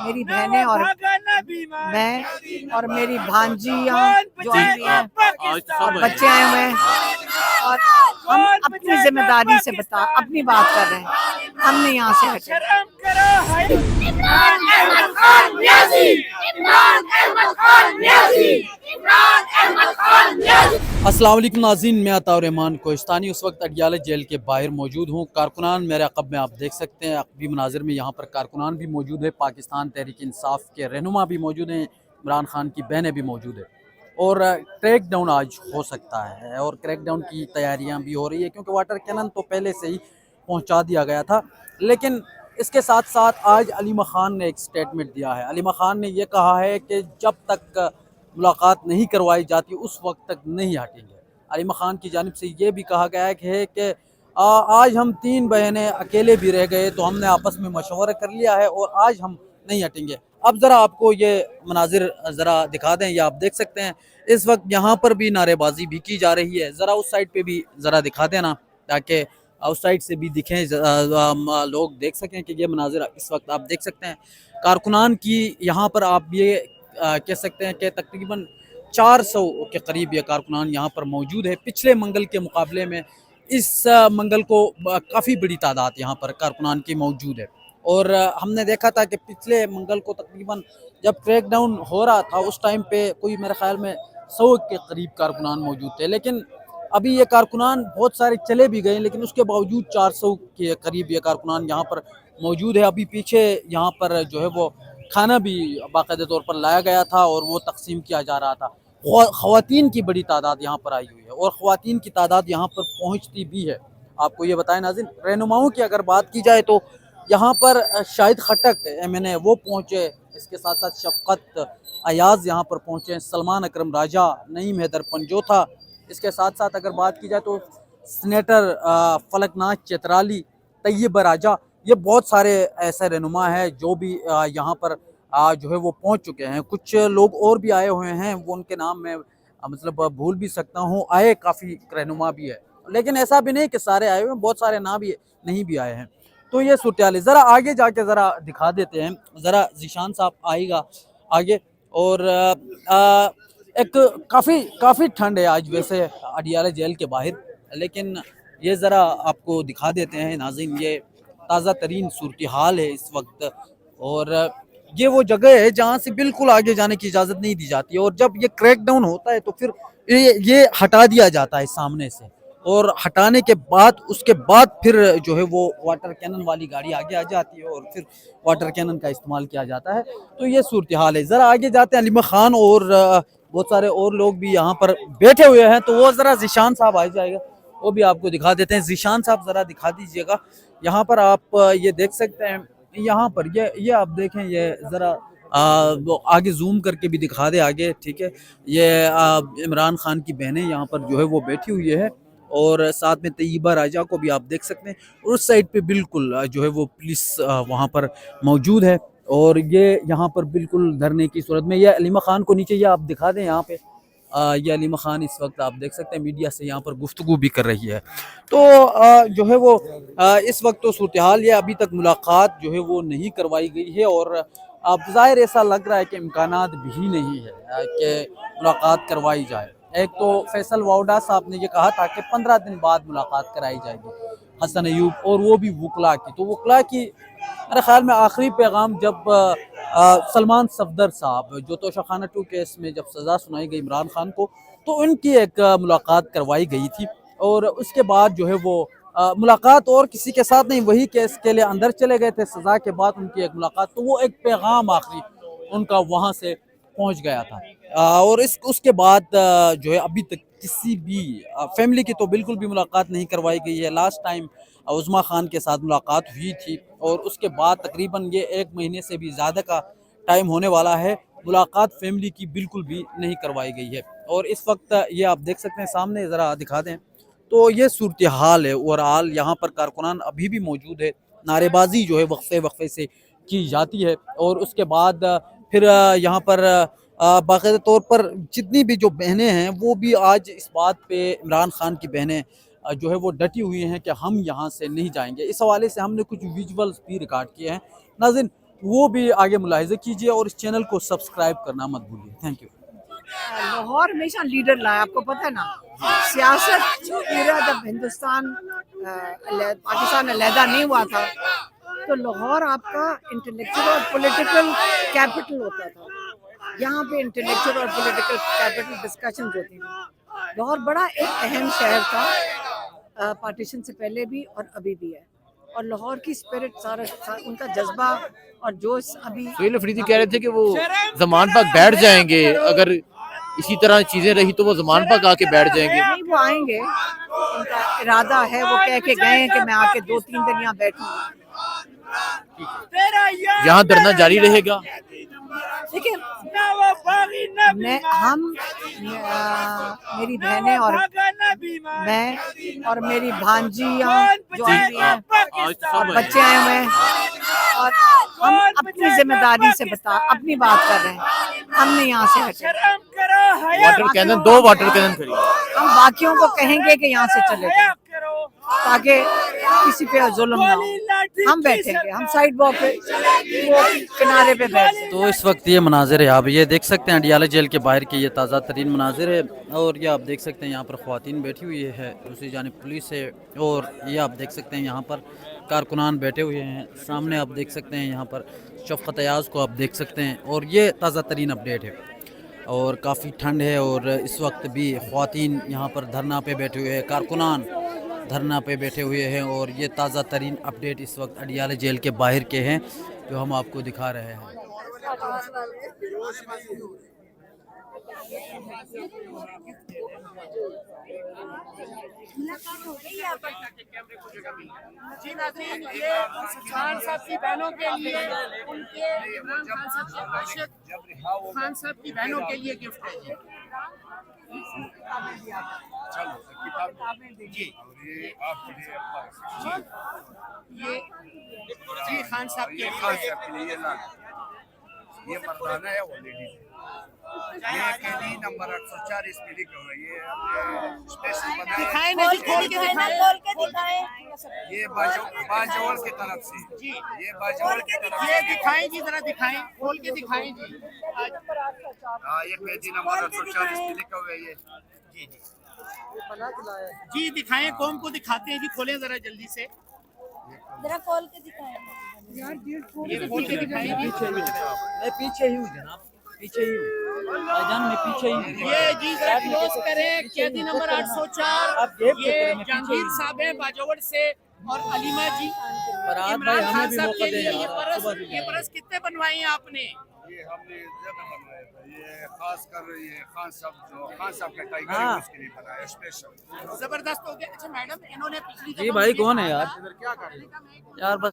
मेरी बहनें और मैं और मेरी भांजियाँ जो आई हुई हैं और बच्चे आए हुए हैं, और हम अपनी जिम्मेदारी से अपनी बात कर रहे हैं, हमने यहाँ से हटे। अस्सलाम वालेकुम नाज़रीन, मैं अताउर रहमान कोहिस्तानी उस वक्त अडियाला जेल के बाहर मौजूद हूँ। कारकुनान मेरे अक़ब में आप देख सकते हैं, अक़बी मनाजिर में यहाँ पर कारकुनान भी मौजूद है, पाकिस्तान तहरीक इंसाफ के रहनुमा भी मौजूद हैं, इमरान खान की बहनें भी मौजूद है। और क्रैक डाउन आज हो सकता है और क्रैक डाउन की तैयारियाँ भी हो रही है, क्योंकि वाटर कैनन तो पहले से ही पहुँचा दिया गया था। लेकिन इसके साथ साथ आज अलीमा खान ने एक स्टेटमेंट दिया है। अलीमा खान ने यह कहा है कि जब तक मुलाकात नहीं करवाई जाती उस वक्त तक नहीं हटेंगे। अलीमा खान की जानिब से ये भी कहा गया है कि आज हम 3 बहनें अकेले भी रह गए तो हमने आपस में मशवरा कर लिया है और आज हम नहीं हटेंगे। अब ज़रा आपको ये मनाजिर ज़रा दिखा दें, या आप देख सकते हैं इस वक्त यहाँ पर भी नारेबाजी भी की जा रही है। ज़रा उस साइड पे भी ज़रा दिखा देना ताकि उस साइड से भी दिखें, लोग देख सकें कि ये मनाजिर इस वक्त आप देख सकते हैं। कारकुनान की यहाँ पर आप ये कह सकते हैं कि तकरीबन 400 के करीब ये कारकुनान यहाँ पर मौजूद है। पिछले मंगल के मुकाबले में इस मंगल को काफ़ी बड़ी तादाद यहाँ पर कारकुनान की मौजूद है। और हमने देखा था कि पिछले मंगल को तकरीबन जब क्रैक डाउन हो रहा था उस टाइम पे कोई मेरे ख्याल में 100 के करीब कारकुनान मौजूद थे। लेकिन अभी ये कारकुनान बहुत सारे चले भी गए, लेकिन उसके बावजूद 400 के करीब ये कारकुनान यहाँ पर मौजूद है। अभी पीछे यहाँ पर जो है वो खाना भी बाकायदे तौर पर लाया गया था और वो तकसीम किया जा रहा था। ख़वातीन की बड़ी तादाद यहाँ पर आई हुई है और ख़वातीन की तादाद यहाँ पर पहुँचती भी है। आपको ये बताएं नाज़रीन, रहनुमाओं की अगर बात की जाए तो यहाँ पर शाहिद खटक MNA वो पहुँचे, इसके साथ साथ शफ़क़त अयाज़ यहाँ पर पहुँचे, सलमान अकरम राजा, नईम हैदर पंजोथा। इसके साथ साथ अगर बात की जाए तो सीनेटर फलकनाथ चित्राली, तैयब राजा, ये बहुत सारे ऐसे रहनुमा हैं जो भी यहाँ पर जो है वो पहुँच चुके हैं। कुछ लोग और भी आए हुए हैं, वो उनके नाम मैं मतलब भूल भी सकता हूँ। आए काफ़ी रहनुमा भी है, लेकिन ऐसा भी नहीं कि सारे आए हुए हैं, बहुत सारे ना भी नहीं भी आए हैं। तो ये सूरत-ए-हाल है। ज़रा आगे जाके ज़रा दिखा देते हैं, ज़रा ज़ीशान साहब आएगा आगे। और एक काफ़ी ठंड है आज वैसे अडियाला जेल के बाहर, लेकिन ये ज़रा आपको दिखा देते हैं नाज़रीन, ये ताज़ा तरीन सूरत हाल है इस वक्त। और ये वो जगह है जहाँ से बिल्कुल आगे जाने की इजाज़त नहीं दी जाती है, और जब ये क्रैक डाउन होता है तो फिर ये हटा दिया जाता है सामने से, और हटाने के बाद उसके बाद फिर जो है वो वाटर कैनन वाली गाड़ी आगे आ जाती है और फिर वाटर कैनन का इस्तेमाल किया जाता है। तो ये सूरत हाल है। ज़रा आगे जाते हैं, अलीमा खान और बहुत सारे और लोग भी यहाँ पर बैठे हुए हैं, तो वो ज़रा ज़ीशान साहब आ जाएगा, वो भी आपको दिखा देते हैं। ज़ीशान साहब ज़रा दिखा दीजिएगा। यहाँ पर आप ये देख सकते हैं, यहाँ पर ये आप देखें, ये ज़रा वो आगे जूम करके भी दिखा दे आगे, ठीक है। ये इमरान खान की बहनें यहाँ पर जो है वो बैठी हुई है, और साथ में तैयबा राजा को भी आप देख सकते हैं। और उस साइड पे बिल्कुल जो है वो पुलिस वहाँ पर मौजूद है, और ये यहाँ पर बिल्कुल धरने की सूरत में ये अलीमा खान को नीचे ये आप दिखा दें यहाँ पे। ये अलीमा खान इस वक्त आप देख सकते हैं मीडिया से यहाँ पर गुफ्तगू भी कर रही है। तो जो है वो इस वक्त तो सूरत हाल ये अभी तक मुलाकात जो है वो नहीं करवाई गई है, और अब ज़ाहिर ऐसा लग रहा है कि इम्कानात भी नहीं है कि मुलाकात करवाई जाए। एक तो फैसल वाउडा साहब ने ये कहा था कि 15 दिन बाद मुलाकात कराई जाएगी हसन अयूब, और वो भी वकला की। तो वकला की मेरे ख्याल में आखिरी पैगाम जब सलमान सफदर साहब जो तोशाखाना 2 केस में जब सज़ा सुनाई गई इमरान खान को, तो उनकी एक मुलाकात करवाई गई थी, और उसके बाद जो है वो मुलाकात और किसी के साथ नहीं, वही केस के लिए अंदर चले गए थे सज़ा के बाद उनकी एक मुलाकात, तो वो एक पैगाम आखिरी उनका वहाँ से पहुँच गया था। और उसके बाद जो है अभी तक किसी भी फैमिली की तो बिल्कुल भी मुलाकात नहीं करवाई गई है। लास्ट टाइम उज़मा खान के साथ मुलाकात हुई थी, और उसके बाद तकरीबन ये 1 महीने से भी ज़्यादा का टाइम होने वाला है, मुलाकात फैमिली की बिल्कुल भी नहीं करवाई गई है। और इस वक्त ये आप देख सकते हैं सामने, ज़रा दिखा दें, तो ये सूरत हाल है। ओवरऑल यहाँ पर कारकुनान अभी भी मौजूद है, नारेबाजी जो है वक्फे वक्फे से की जाती है, और उसके बाद फिर यहाँ पर बाकायदा तौर पर जितनी भी जो बहनें हैं वो भी आज इस बात पे इमरान खान की बहनें जो है वो डटी हुई हैं कि हम यहाँ से नहीं जाएंगे। इस हवाले से हमने कुछ विजुअल्स भी रिकॉर्ड किए हैं नाज़रीन, वो भी आगे मुलाहिज़ा कीजिए और इस चैनल को सब्सक्राइब करना मत भूलिए। Thank you. लाहौर हमेशा लीडर लाया, आपको पता है ना। सियासत पूरा जब हिंदुस्तान पाकिस्तान अलहदा नहीं हुआ था तो लाहौर आपका इंटेलेक्चुअल और पॉलिटिकल कैपिटल होता था। यहाँ पे इंटेलेक्चुअल और पॉलिटिकल कैपिटल डिस्कशन होती थी। लाहौर बड़ा एक अहम शहर था, पार्टीशन से पहले भी और अभी भी है। और लाहौर की स्पिरिट सारा उनका जज्बा और जोश अभी। सुहेल अफरीदी कह रहे थे कि वो जमान पाक बैठ जाएंगे, अगर इसी तरह चीजें रही तो वो जमान पाक आके बैठ जाएंगे। नहीं, वो आएंगे, उनका इरादा है। वो कह के गए हैं कि मैं आके 2-3 दिन यहाँ बैठूंगा। यहाँ धरना जारी रहेगा। देखिए, मेरी बहनें और मैं और मेरी भांजियाँ जो आई हुई हैं और बच्चे आए हुए हैं, और हम अपनी जिम्मेदारी से अपनी बात कर रहे हैं। हमने यहाँ से हटे। वाटर कैनन, 2 वाटर कैनन खरीदे। हम बाकियों को कहेंगे कि यहाँ से चले जाओ ताकि किसी पे जुल्म ना हो। हम बैठेंगे, हम साइड वॉक पे, वो किनारे पे बैठे। तो इस वक्त ये मनाजिर है, आप ये देख सकते हैं अडियाला जेल के बाहर के ये ताज़ा तरीन मनाजिर है। और ये आप देख सकते हैं यहाँ पर ख़वातीन बैठी हुई है, दूसरी जानिब पुलिस है। और ये आप देख सकते हैं यहाँ पर कारकुनान बैठे हुए हैं। सामने आप देख सकते हैं यहाँ पर शफ़क़त अयाज़ को आप देख सकते हैं। और ये ताज़ा तरीन अपडेट है। और काफ़ी ठंड है और इस वक्त भी ख़वातीन यहाँ पर धरना पे बैठे हुए हैं, कारकुनान धरना पे बैठे हुए हैं। और ये ताज़ा तरीन अपडेट इस वक्त अडियाला जेल के बाहर के हैं जो हम आपको दिखा रहे हैं। जी नाज़रीन, ये खान साहब की बहनों के लिए, उनके इमरान खान साहब के आशिक खान साहब की बहनों के लिए गिफ्ट है जी। ये जी खान साहब के लिए ये मर्दाना है, वो लेडीज है। ये केडी नंबर 840 पे लिखा हुआ है। ये हमने स्पेशल बनाया। दिखाएं नहीं, खोल के दिखाएं। ये बाजोल की तरफ से जी, ये बाजोल की तरफ ये से। दिखाएं जी, जरा दिखाएं, खोल के दिखाएं जी। हाँ, ये केडी नंबर 840 पे लिखा हुआ है। ये जी जी जी दिखाएं, कौम को दिखाते हैं जी। खोलें जरा जल्दी से, जरा खोल के दिखाएं। ये खोल के दिखाएं जी। मैं पीछे ही हूँ जनाब, पीछे ही हूँ भाईजान, मैं पीछे ही हूँ। ये जी जरा क्लोज करें। कैदी नंबर 804 ये जहांगीर साहब है बाजोड़ से, और अलीमा जी इमरान खान साहब के लिए ये परस कितने बनवाए हैं आपने? ये हमने ज्यादा बनवाया था। ये खास कर ये खान साहब का टाइगर हाँ। है, उसके लिए बनाया स्पेशल। जबरदस्त हो गया। अच्छा मैडम, इन्होंने पिछली जी भाई कौन है यार? इधर क्या कर रहे हो? यार बस